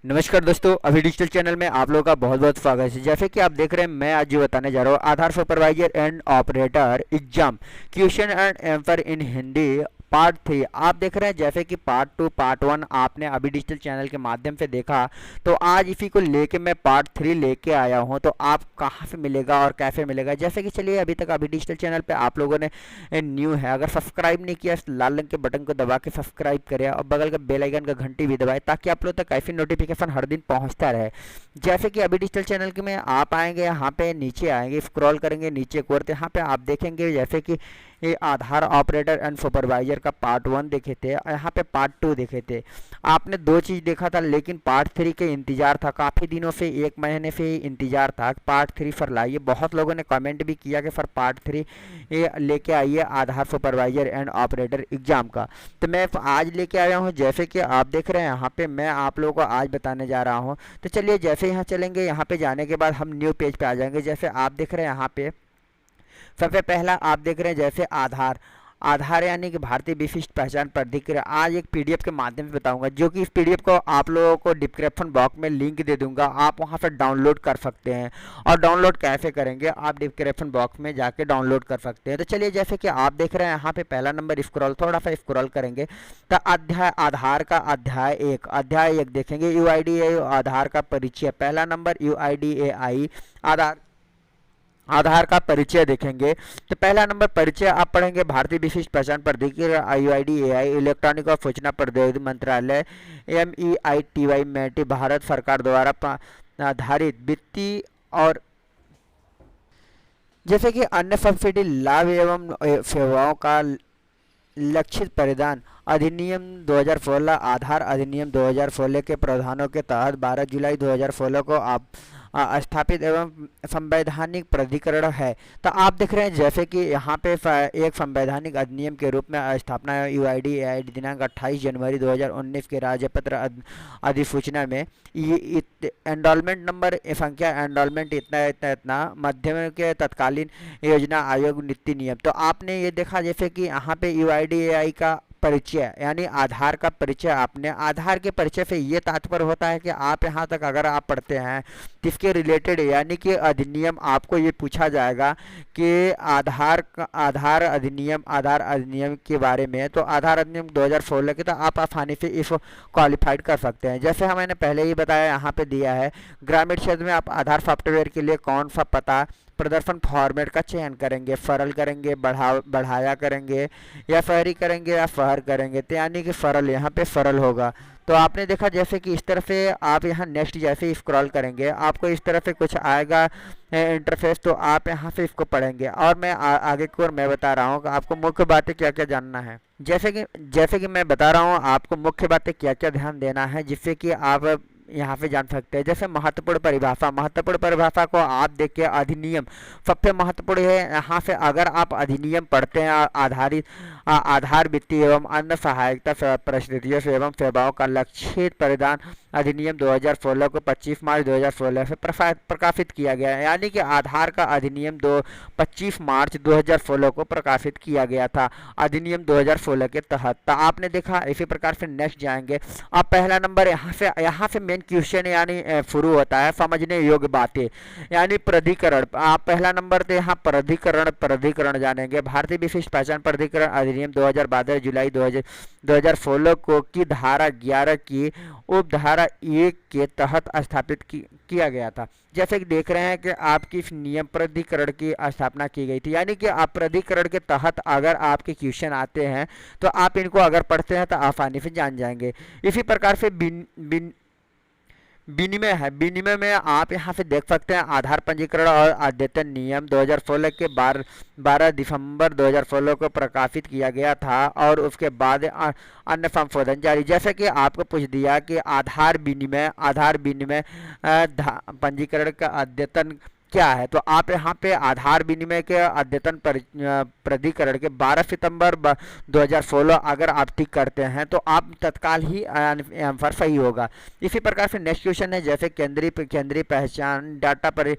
नमस्कार दोस्तों, अभी डिजिटल चैनल में आप लोगों का बहुत बहुत स्वागत है। जैसे कि आप देख रहे हैं, मैं आज जो बताने जा रहा हूँ Aadhaar supervisor and operator exam question and answer in Hindi part 3। आप देख रहे हैं जैसे कि पार्ट 2 पार्ट 1 आपने अभी डिजिटल चैनल के माध्यम से देखा, तो आज इसी को लेके मैं पार्ट 3 लेके आया हूँ। तो आप कहाँ से मिलेगा और कैसे मिलेगा, जैसे कि चलिए अभी तक अभी डिजिटल चैनल पे आप लोगों ने न्यू है, अगर सब्सक्राइब नहीं किया इस लाल रंग के बटन को दबा के सब्सक्राइब करें और बगल का बेल आइकन का घंटी भी दबाएं ताकि आप लोग तक ऐसी नोटिफिकेशन हर दिन पहुंचता रहे। जैसे कि अभी डिजिटल चैनल के में आप आएंगे, यहाँ पे नीचे आएंगे, स्क्रॉल करेंगे नीचे की ओर, तो यहाँ पे आप देखेंगे जैसे कि ये आधार ऑपरेटर एंड सुपरवाइजर का पार्ट 1 देखे थे, यहाँ पे पार्ट 2 देखे थे। आपने दो चीज़ देखा था, लेकिन पार्ट 3 के इंतजार था, काफ़ी दिनों से, एक महीने से इंतजार था पार्ट 3 फॉर लाइए। बहुत लोगों ने कमेंट भी किया कि सर पार्ट 3 ये लेके आइए आधार सुपरवाइजर एंड ऑपरेटर एग्जाम का। तो मैं आज लेके आया हूँ, जैसे कि आप देख रहे हैं यहाँ पे मैं आप लोगों को आज बताने जा रहा हूँ। तो चलिए जैसे यहाँ चलेंगे, यहाँ पे जाने के बाद हम न्यू पेज पे आ जाएंगे। जैसे आप देख रहे हैं यहाँ पे सबसे पहला आप देख रहे हैं जैसे आधार, आधार यानी कि भारतीय विशिष्ट पहचान प्राधिकरण। आज एक पीडीएफ के माध्यम से बताऊंगा, जो कि इस पीडीएफ को आप लोगों को डिस्क्रिप्शन बॉक्स में लिंक दे दूंगा, आप वहां से डाउनलोड कर सकते हैं। और डाउनलोड कैसे करेंगे, आप डिस्क्रिप्शन बॉक्स में जाके डाउनलोड कर सकते हैं। तो चलिए जैसे कि आप देख रहे हैं यहाँ पे पहला नंबर, स्क्रॉल थोड़ा सा स्क्रॉल करेंगे तो अध्याय आधार का अध्याय एक देखेंगे, यूआईडीएआई आधार का परिचय। पहला नंबर यूआईडीएआई आधार का परिचय देखेंगे। तो पहला नंबर परिचय आप पढ़ेंगे, भारतीय विशिष्ट पहचान प्राधिकरण यूआईडीएआई इलेक्ट्रॉनिक और सूचना प्रौद्योगिकी मंत्रालय एमईआईटी मेटी भारत सरकार द्वारा आधारित वित्तीय और जैसे कि अन्य सब्सिडी लाभ एवं सेवाओं का लक्षित परिधान अधिनियम 2016 आधार अधिनियम 2016 के प्रावधानों के तहत 12 जुलाई 2016 को आप स्थापित एवं संवैधानिक प्राधिकरण है। तो आप देख रहे हैं जैसे कि यहाँ पे एक संवैधानिक अधिनियम के रूप में स्थापना यूआईडीएआई दिनांक 28 जनवरी 2019 के राज्यपत्र अधिसूचना में ये एंडोलमेंट नंबर संख्या एंडोलमेंट इतना इतना इतना मध्यम के तत्कालीन योजना आयोग नीति नियम। तो आपने ये देखा जैसे कि यहाँ पे यूआईडीएआई का परिचय यानी आधार का परिचय। आपने आधार के परिचय से ये तात्पर्य होता है कि आप यहाँ तक अगर आप पढ़ते हैं तो इसके रिलेटेड यानी कि अधिनियम आपको ये पूछा जाएगा कि आधार अधिनियम के बारे में। तो आधार अधिनियम 2016 के तो आप आसानी से इसको क्वालिफाइड कर सकते हैं। जैसे मैंने पहले ही बताया, यहाँ पे दिया है ग्रामीण क्षेत्र में आप आधार सॉफ्टवेयर के लिए कौन सा पता प्रदर्शन फॉर्मेट का चयन करेंगे, सरल करेंगे, बढ़ाया करेंगे, या शहरी करेंगे या शहर करेंगे। तो यानी कि सरल, यहाँ पे सरल होगा। तो आपने देखा जैसे कि इस तरह से आप यहाँ नेक्स्ट जैसे स्क्रॉल करेंगे आपको इस तरह से कुछ आएगा इंटरफेस। तो आप यहाँ से इसको पढ़ेंगे और मैं आगे की ओर मैं बता रहा हूँ कि आपको मुख्य बातें क्या क्या जानना है। जैसे कि मैं बता रहा हूँ आपको मुख्य बातें क्या क्या ध्यान देना है, जिससे कि आप यहाँ पे जान सकते हैं। जैसे महत्वपूर्ण परिभाषा को आप देखिए, अधिनियम सबसे महत्वपूर्ण है। यहाँ से अगर आप अधिनियम पढ़ते हैं, आधार वित्तीय एवं अन्य सहायता परिस्थितियों से एवं सेवाओं का लक्षित परिधान अधिनियम 2016 को 25 मार्च 2016 से प्रकाशित किया गया है। यानी कि आधार का अधिनियम 25 मार्च 2016 को प्रकाशित किया गया था अधिनियम 2016 के तहत। तो आपने देखा, इसी प्रकार से नेक्स्ट जाएंगे। अब पहला नंबर यहाँ से मेन क्वेश्चन यानी शुरू होता है, समझने योग्य बातें यानी प्राधिकरण। आप पहला नंबर तो यहाँ प्राधिकरण जानेंगे। भारतीय विशिष्ट पहचान प्राधिकरण अधिनियम 2012 जुलाई 2016 को की धारा 11 की उपधारा 1 के तहत स्थापित किया गया था। जैसे कि देख रहे हैं कि आपकी इस नियम प्राधिकरण की स्थापना की गई थी। यानी कि आप प्राधिकरण के तहत अगर आपके क्वेश्चन आते हैं तो आप इनको अगर पढ़ते हैं तो आसानी से जान जाएंगे। इसी प्रकार से विनिमय है। विनिमय में आप यहाँ से देख सकते हैं आधार पंजीकरण और अद्यतन नियम 2016 के 12 दिसंबर 2016 को प्रकाशित किया गया था और उसके बाद अन्य संशोधन जारी। जैसे कि आपको पूछ दिया कि आधार विनिमय पंजीकरण का अद्यतन क्या है, तो आप यहाँ पे आधार विनिमय के अद्यतन प्राधिकरण के 12 सितंबर 2016 अगर आप टिक करते हैं तो आप तत्काल ही आंसर सही होगा। इसी प्रकार से नेक्स्ट क्वेश्चन है जैसे केंद्रीय पहचान डाटा पर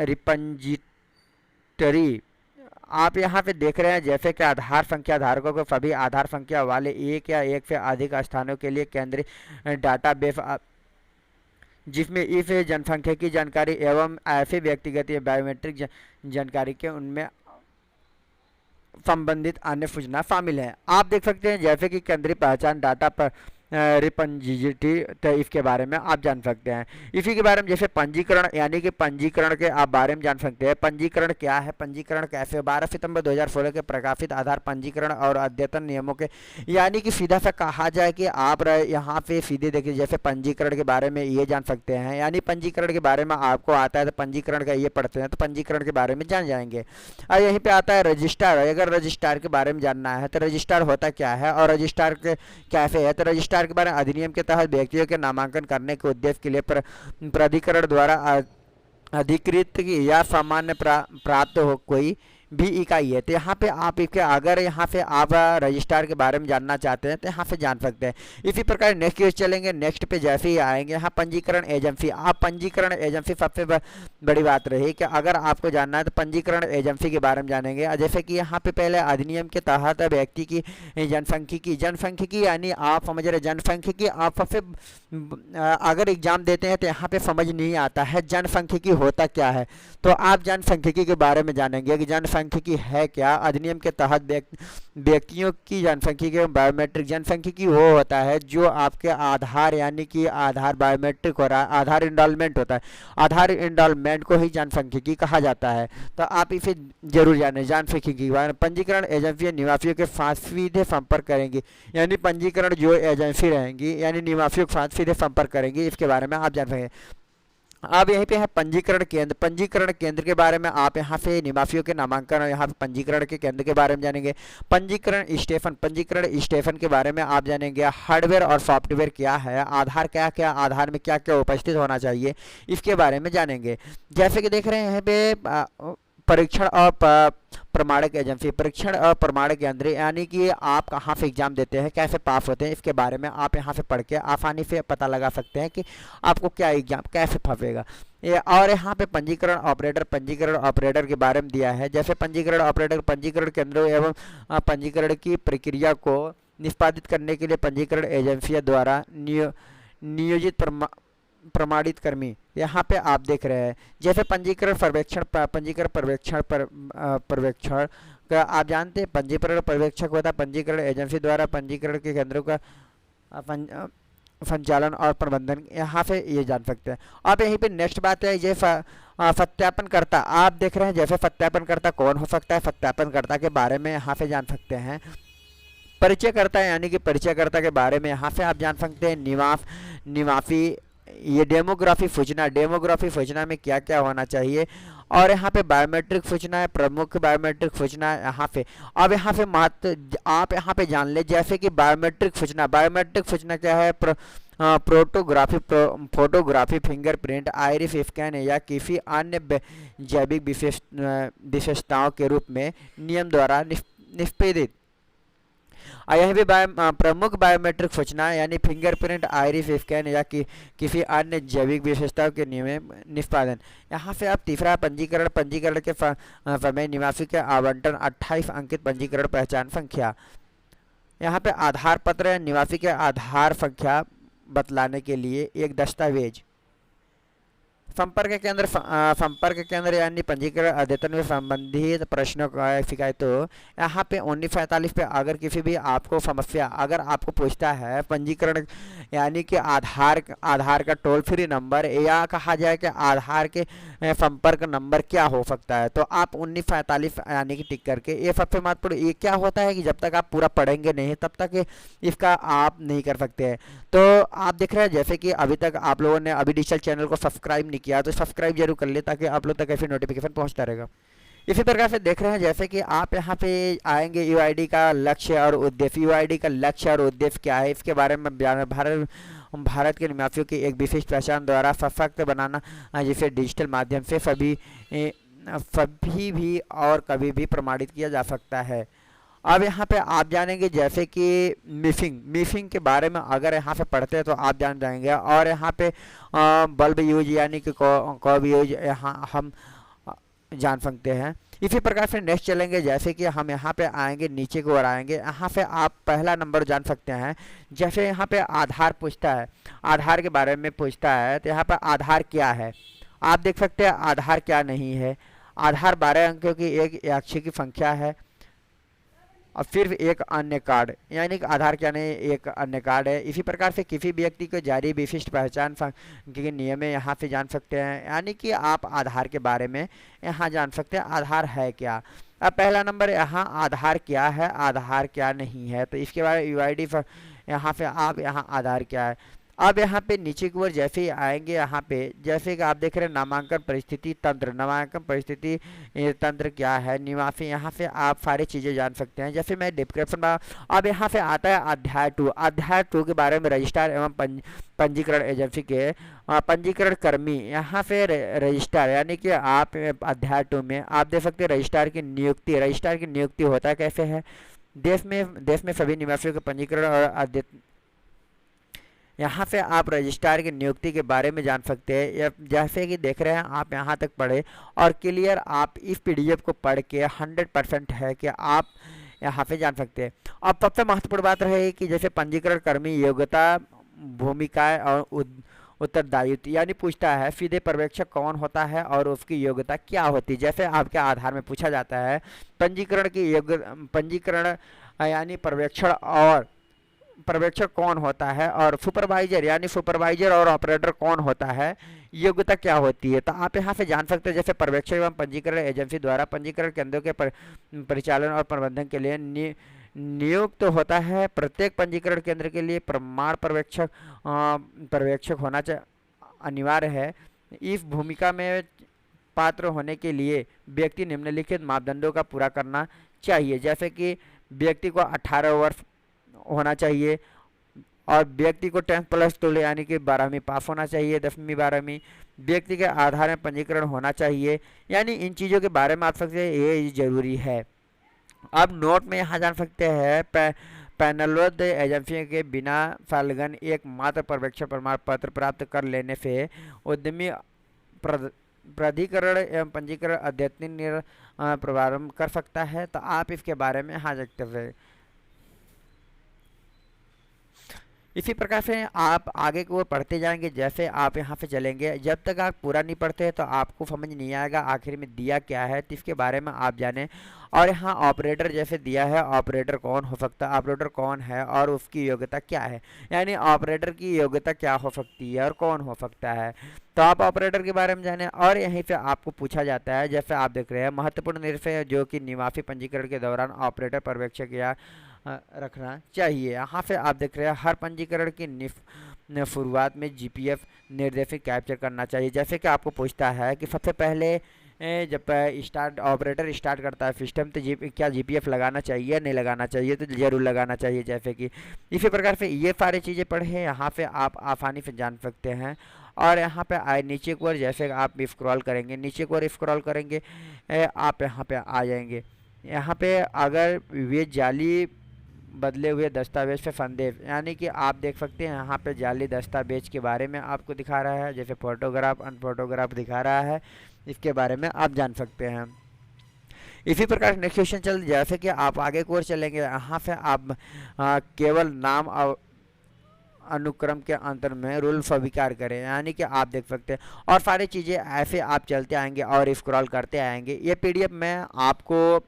रिपंजिटरी। आप यहाँ पे देख रहे हैं जैसे कि आधार संख्या धारकों को सभी आधार संख्या वाले एक या एक से अधिक स्थानों के लिए केंद्रीय डाटाबेस जिसमें इस जनसांख्यिकी जानकारी एवं ऐसे व्यक्तिगत या बायोमेट्रिक जानकारी के उनमें संबंधित अन्य सूचना शामिल है। आप देख सकते हैं जैसे कि केंद्रीय पहचान डाटा पर रिपंजिबिलिटी, तो इसके बारे में आप जान सकते हैं। इसी के बारे में जैसे पंजीकरण, यानी कि पंजीकरण के आप बारे में जान सकते हैं। पंजीकरण क्या है, पंजीकरण कैसे? 12 सितंबर 2016 के प्रकाशित आधार पंजीकरण और अद्यतन नियमों के, यानी कि सीधा सा कहा जाए कि आप यहाँ पे सीधे देखिए जैसे पंजीकरण के बारे में ये जान सकते हैं, यानी पंजीकरण के बारे में आपको आता है तो पंजीकरण का ये पढ़ते हैं तो पंजीकरण के बारे में जान जाएंगे। और यहीं पे आता है रजिस्ट्रार। अगर रजिस्ट्रार के बारे में जानना है तो रजिस्ट्रार होता क्या है और रजिस्ट्रार के कैसे है, तो रजिस्ट्रार के बारे में अधिनियम के तहत व्यक्तियों के नामांकन करने के उद्देश्य के लिए प्राधिकरण द्वारा अधिकृत या सामान्य प्राप्त हो कोई भी इकाई है। तो यहाँ पे आप इसके, अगर यहाँ पे आप रजिस्ट्रार के बारे में जानना चाहते हैं तो यहाँ पे जान सकते हैं। इसी प्रकार नेक्स्ट पेज चलेंगे, नेक्स्ट पे जैसे ही आएंगे यहाँ पंजीकरण एजेंसी। आप पंजीकरण एजेंसी सबसे बड़ी बात रही कि अगर आपको जानना है तो पंजीकरण एजेंसी के बारे में जानेंगे। जैसे कि यहाँ पे पहले अधिनियम के तहत व्यक्ति की जनसांख्यिकी यानी आप समझ रहे जनसांख्यिकी, आप सबसे अगर एग्जाम देते हैं तो यहाँ पे समझ नहीं आता है जनसांख्यिकी होता क्या है, तो आप जनसांख्यिकी के बारे में जानेंगे कि जनसांख्यिकी है क्या। अधिनियम के तहत व्यक्तियों की जनसांख्यिकी बायोमेट्रिक जनसांख्यिकी वो होता है जो आपके आधार, यानी कि आधार बायोमेट्रिक हो रहा है, आधार इनरोलमेंट होता है, आधार इनरोलमेंट को ही जनसांख्यिकी कहा जाता है। तो आप इसे जरूर जानें। जनसांख्यिकी पंजीकरण एजेंसी निवासियों के साथ सीधे संपर्क करेंगी, यानी पंजीकरण जो एजेंसी रहेंगी यानी निवासियों के साथ सीधे संपर्क करेंगी, इसके बारे में आप जान सकें। अब यहीं पे है पंजीकरण केंद्र। पंजीकरण केंद्र के बारे में आप यहाँ से निवासियों के नामांकन और यहाँ पे पंजीकरण के केंद्र के बारे में जानेंगे। पंजीकरण स्टेशन के बारे में आप जानेंगे। हार्डवेयर और सॉफ्टवेयर क्या है, आधार क्या क्या, आधार में क्या क्या उपस्थित होना चाहिए, इसके बारे में जानेंगे। जैसे कि देख रहे हैं यहाँ पे परीक्षण और प्रमाणक एजेंसी, परीक्षण और प्रमाणक केंद्र, यानी कि आप कहाँ से एग्जाम देते हैं, कैसे पास होते हैं, इसके बारे में आप यहाँ से पढ़ के आसानी से पता लगा सकते हैं कि आपको क्या एग्जाम कैसे फंसेगा। और यहाँ पे पंजीकरण ऑपरेटर के बारे में दिया है। जैसे पंजीकरण ऑपरेटर पंजीकरण केंद्रों एवं पंजीकरण की प्रक्रिया को निष्पादित करने के लिए पंजीकरण एजेंसियों द्वारा नियोजित प्रमाणित कर्मी यहाँ पे आप देख रहे हैं। जैसे पंजीकरण पर्यवेक्षण का आप जानते हैं, पंजीकरण पर्यवेक्षक होता है पंजीकरण एजेंसी द्वारा पंजीकरण के केंद्रों का संचालन और प्रबंधन, यहाँ से ये जान सकते हैं। अब यहीं पे नेक्स्ट बात है ये सत्यापनकर्ता। आप देख रहे हैं जैसे सत्यापनकर्ता कौन हो सकता है, सत्यापनकर्ता के बारे में यहाँ से जान सकते हैं। परिचयकर्ता, यानी कि परिचयकर्ता के बारे में यहाँ से आप जान सकते हैं। निवासी, ये डेमोग्राफी सूचना में क्या क्या होना चाहिए। और यहाँ पे बायोमेट्रिक सूचना है, प्रमुख बायोमेट्रिक सूचना है यहाँ पे। अब यहाँ पे आप यहाँ पे जान ले जैसे कि बायोमेट्रिक सूचना क्या है, फोटोग्राफी, फिंगरप्रिंट, आइरिस स्कैन या किसी अन्य जैविक विशेषताओं के रूप में नियम द्वारा निष्पादित। यह भी प्रमुख बायोमेट्रिक सूचना यानी फिंगरप्रिंट, आइरिस स्कैन या किसी अन्य जैविक विशेषताओं के नियम निष्पादन। यहाँ से आप तीसरा पंजीकरण के समय निवासी के आवंटन 28 अंकित पंजीकरण पहचान संख्या। यहाँ पे आधार पत्र या निवासी के आधार संख्या बतलाने के लिए एक दस्तावेज। संपर्क केंद्र यानी पंजीकरण अद्यतन में संबंधित प्रश्नों का शिकायत। तो यहाँ पे 1945 पे अगर किसी भी आपको समस्या, अगर आपको पूछता है पंजीकरण यानी कि आधार का टोल फ्री नंबर या कहा जाए कि आधार के संपर्क नंबर क्या हो सकता है, तो आप 1945 यानी कि टिक करके, ये सबसे महत्वपूर्ण। ये क्या होता है कि जब तक आप पूरा पढ़ेंगे नहीं तब तक इसका आप नहीं कर सकते हैं। तो आप देख रहे हैं जैसे कि अभी तक आप लोगों ने अभी डिजिटल चैनल को सब्सक्राइब नहीं किया तो सब्सक्राइब जरूर कर ले ताकि आप लोग तक ऐसी नोटिफिकेशन पहुंचता रहेगा। इसी प्रकार से देख रहे हैं जैसे कि आप यहाँ पे आएंगे यूआईडी का लक्ष्य और उद्देश्य। यूआईडी का लक्ष्य और उद्देश्य क्या है, इसके बारे में भारत के निवासियों की एक विशेष पहचान द्वारा सशक्त बनाना, जिसे डिजिटल माध्यम से सभी भी और कभी भी प्रमाणित किया जा सकता है। अब यहाँ पे आप जानेंगे जैसे कि मिसिंग के बारे में अगर यहाँ से पढ़ते हैं तो आप जान जाएंगे। और यहाँ पे बल्ब यूज यानी कि कॉब यूज यहाँ हम जान सकते हैं। इसी प्रकार से नेक्स्ट चलेंगे, जैसे कि हम यहाँ पे आएंगे, नीचे की ओर आएंगे, यहाँ पे आप पहला नंबर जान सकते हैं। जैसे यहाँ पे आधार पूछता है, आधार के बारे में पूछता है, तो यहाँ पर आधार क्या है आप देख सकते हैं, आधार क्या नहीं है। आधार 12 अंकों की एक अक्षर की संख्या है और फिर एक अन्य कार्ड, यानी कि आधार क्या नहीं, एक अन्य कार्ड है। इसी प्रकार से किसी व्यक्ति को जारी विशिष्ट पहचान के नियम में यहाँ से जान सकते हैं, यानी कि आप आधार के बारे में यहाँ जान सकते हैं आधार है क्या। अब पहला नंबर यहाँ आधार क्या है, आधार क्या नहीं है, तो इसके बारे में यूआईडी यहाँ पे आप यहाँ आधार क्या है। अब यहाँ पे नीचे की ओर जैसे ही आएंगे, यहाँ पे जैसे कि आप देख रहे हैं नामांकन परिस्थिति तंत्र, नामांकन परिस्थिति तंत्र क्या है, निवासी, यहाँ से आप सारी चीज़ें जान सकते हैं। जैसे मैं डिस्क्रिप्शन में, अब यहाँ पे आता है अध्याय 2, अध्याय 2 के बारे में रजिस्ट्रार एवं पंजीकरण एजेंसी के पंजीकरण कर्मी, यहाँ पे रजिस्ट्रार, यानी कि आप अध्याय 2 में आप देख सकते हैं रजिस्ट्रार की नियुक्ति, रजिस्ट्रार की नियुक्ति होता कैसे है। देश में सभी निवासियों के पंजीकरण और यहाँ से आप रजिस्ट्रार की नियुक्ति के बारे में जान सकते हैं। जैसे कि देख रहे हैं आप यहाँ तक पढ़े और क्लियर, आप इस पीडीएफ को पढ़ के 100% है कि आप यहाँ से जान सकते हैं। अब सबसे महत्वपूर्ण बात रही कि जैसे पंजीकरण कर्मी योग्यता, भूमिकाएं और उत्तरदायित्व, यानी पूछता है सीधे पर्यवेक्षक कौन होता है और उसकी योग्यता क्या होती है। जैसे आपके आधार में पूछा जाता है पंजीकरण की पंजीकरण यानी पर्यवेक्षक कौन होता है, और सुपरवाइजर यानी सुपरवाइजर और ऑपरेटर कौन होता है, योग्यता क्या होती है। तो आप यहाँ से जान सकते हैं जैसे पर्यवेक्षक एवं पंजीकरण एजेंसी द्वारा पंजीकरण केंद्रों के परिचालन और प्रबंधन के लिए नियुक्त होता है। प्रत्येक पंजीकरण केंद्र के लिए प्रमाण पर्यवेक्षक होना अनिवार्य है। इस भूमिका में पात्र होने के लिए व्यक्ति निम्नलिखित मापदंडों का पूरा करना चाहिए, जैसे कि व्यक्ति को 18 वर्ष होना चाहिए और व्यक्ति को 10+2 यानी कि 12वीं पास होना चाहिए, 10वीं 12वीं, व्यक्ति के आधार में पंजीकरण होना चाहिए, यानी इन चीज़ों के बारे में आप सकते हैं ये जरूरी है। अब नोट में यहाँ जान सकते हैं पैनलबद्ध एजेंसियों के बिना सालगन एकमात्र पर्यवेक्षक प्रमाण पत्र प्राप्त कर लेने से उद्यमी प्राधिकरण एवं पंजीकरण अद्यतन प्रारंभ कर सकता है। तो आप इसके बारे में यहाँ देखते हुए इसी प्रकार से आप आगे की ओर पढ़ते जाएंगे। जैसे आप यहाँ पे चलेंगे, जब तक आप पूरा नहीं पढ़ते हैं तो आपको समझ नहीं आएगा आखिर में दिया क्या है, तो इसके बारे में आप जानें। और यहाँ ऑपरेटर जैसे दिया है, ऑपरेटर कौन हो सकता है, ऑपरेटर कौन है और उसकी योग्यता क्या है, यानी ऑपरेटर की योग्यता क्या हो सकती है और कौन हो सकता है, तो आप ऑपरेटर के बारे में जानें। और यहीं पे आपको पूछा जाता है, जैसे आप देख रहे हैं महत्वपूर्ण निर्णय जो कि निवासी पंजीकरण के दौरान ऑपरेटर पर्यवेक्षक या रखना चाहिए। यहाँ पे आप देख रहे हैं हर पंजीकरण की शुरुआत में जीपीएफ निर्देशित कैप्चर करना चाहिए। जैसे कि आपको पूछता है कि सबसे पहले जब ऑपरेटर स्टार्ट करता है सिस्टम, तो क्या जीपीएफ लगाना चाहिए या नहीं लगाना चाहिए, तो जरूर लगाना चाहिए। जैसे कि इसी प्रकार से ये सारी चीज़ें पढ़े यहाँ पे आप आसानी से जान सकते हैं। और यहाँ पे आए नीचे की ओर, जैसे आप स्क्रॉल करेंगे, नीचे की ओर स्क्रॉल करेंगे, आप यहाँ पे आ जाएंगे। यहाँ पे अगर वे जाली बदले हुए दस्तावेज पे संदेश, यानी कि आप देख सकते हैं यहाँ पे जाली दस्तावेज के बारे में आपको दिखा रहा है, जैसे फोटोग्राफ अनफोटोग्राफ दिखा रहा है, इसके बारे में आप जान सकते हैं। इसी प्रकार नेक्स्ट क्वेश्चन चल, जैसे कि आप आगे की ओर चलेंगे, यहाँ से आप केवल नाम और अनुक्रम के अंतर में रूल स्वीकार करें, यानी कि आप देख सकते हैं। और सारी चीज़ें ऐसे आप चलते आएंगे और स्क्रॉल करते आएंगे। ये पीडीएफ मैं आपको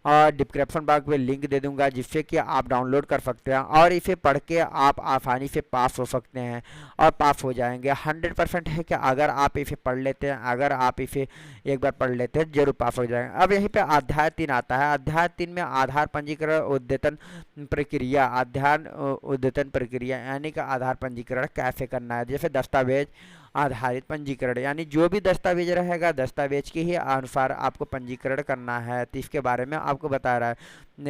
और डिस्क्रिप्शन बॉक्स में लिंक दे दूंगा, जिससे कि आप डाउनलोड कर सकते हैं और इसे पढ़ के आप आसानी से पास हो सकते हैं और पास हो जाएंगे। 100% है कि अगर आप इसे पढ़ लेते हैं, अगर आप इसे एक बार पढ़ लेते हैं, जरूर पास हो जाएंगे। अब यहीं पे अध्याय 3 आता है। अध्याय 3 में आधार पंजीकरण उद्यतन प्रक्रिया, आधार उद्यतन प्रक्रिया यानी कि आधार पंजीकरण कैसे करना है। जैसे दस्तावेज आधारित पंजीकरण, यानी जो भी दस्तावेज रहेगा दस्तावेज के ही अनुसार आपको पंजीकरण करना है, तो इसके बारे में आपको बता रहा है।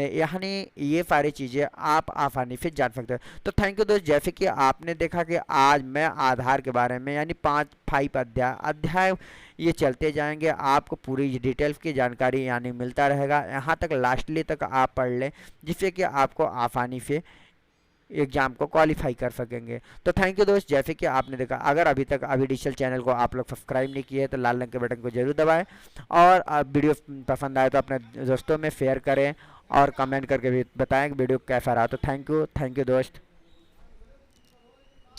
यानी ये सारी चीज़ें आप आसानी से जान सकते हैं। तो थैंक यू दोस्त, जैसे कि आपने देखा कि आज मैं आधार के बारे में यानी 5 अध्याय ये चलते जाएंगे, आपको पूरी डिटेल्स की जानकारी यानी मिलता रहेगा। यहाँ तक लास्टली तक आप पढ़ लें, जिससे कि आपको आसानी से एग्ज़ाम को क्वालिफाई कर सकेंगे। तो थैंक यू दोस्त, जैसे कि आपने देखा, अगर अभी तक अभी डिजिटल चैनल को आप लोग सब्सक्राइब नहीं किए तो लाल रंग के बटन को जरूर दबाएं, और आप वीडियो पसंद आए तो अपने दोस्तों में शेयर करें और कमेंट करके भी बताएं कि वीडियो कैसा रहा। तो थैंक यू दोस्त।